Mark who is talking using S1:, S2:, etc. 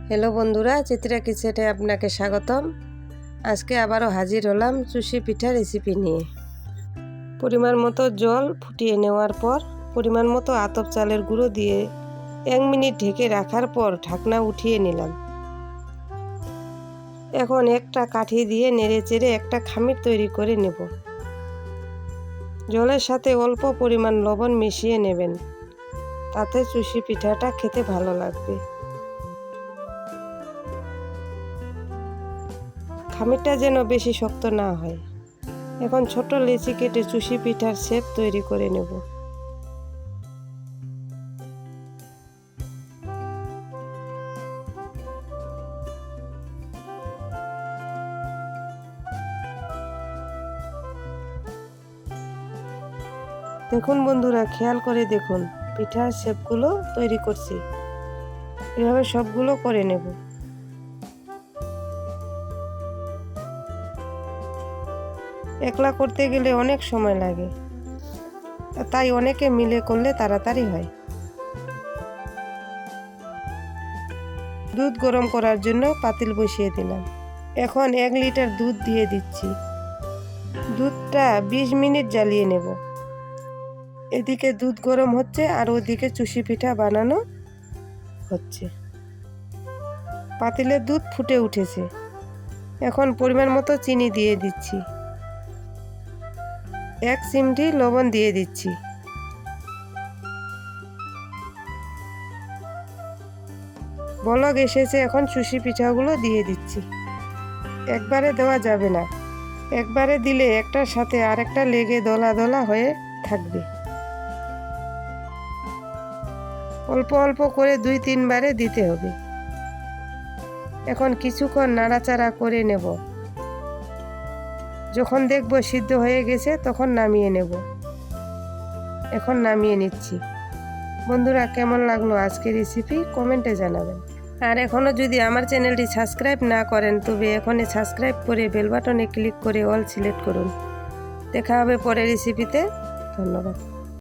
S1: Hello বন্ধুরা, চিত্রা কিচেনে আপনাকে স্বাগতম। আজকে আবারও হাজির হলাম চুষি পিঠা রেসিপি নিয়ে। পরিমাণ মতো জল ফুটিয়ে নেওয়ার পর পরিমাণ মতো আতপ চালের গুঁড়ো দিয়ে 1 মিনিট ঢেকে রাখার পর ঢাকনা উঠিয়ে নিলাম। এখন একটা কাঠি দিয়ে নেড়েচেড়ে একটা খামির তৈরি করে নেব। জলের সাথে অল্প পরিমাণ লবণ মিশিয়ে নেবেন, তাতে চুষি পিঠাটা খেতে ভালো লাগবে। খামিরটা যেন বেশি শক্ত না হয়। এখন ছোট লেচি কেটে চুষি পিঠার শেপ তৈরি করে নেব। দেখুন বন্ধুরা, খেয়াল করে দেখুন, পিঠার শেপগুলো তৈরি করছি। এভাবে সবগুলো করে নেব। একলা করতে গেলে অনেক সময় লাগে, তাই অনেকে মিলে করলে তাড়াতাড়ি হয়। দুধ গরম করার জন্য পাতিল বসিয়ে দিলাম। এখন 1 লিটার দুধ দিয়ে দিচ্ছি। দুধটা 20 মিনিট জ্বালিয়ে নেব। এদিকে দুধ গরম হচ্ছে আর ওদিকে চুষি পিঠা বানানো হচ্ছে। পাতিলের দুধ ফুটে উঠেছে। এখন পরিমাণ মতো চিনি দিয়ে দিচ্ছি। 1 চিমটি লবণ দিয়ে দিচ্ছি। বলক এসেছে, এখন চুষি পিঠাগুলো দিয়ে দিচ্ছি। একবারে দেওয়া যাবে না, একবারে দিলে একটার সাথে আরেকটা লেগে দলা দলা হয়ে থাকবে। অল্প অল্প করে 2-3 বারে দিতে হবে। এখন কিছুক্ষণ নাড়াচাড়া করে নেব। যখন দেখব সিদ্ধ হয়ে গেছে তখন নামিয়ে নেব। এখন নামিয়ে নিচ্ছি। বন্ধুরা, কেমন লাগলো আজকের রেসিপি কমেন্টে জানাবেন। আর এখনও যদি আমার চ্যানেলটি সাবস্ক্রাইব না করেন তবে এখনই সাবস্ক্রাইব করে বেল বাটনে ক্লিক করে অল সিলেক্ট করুন। দেখা হবে পরের রেসিপিতে। ধন্যবাদ।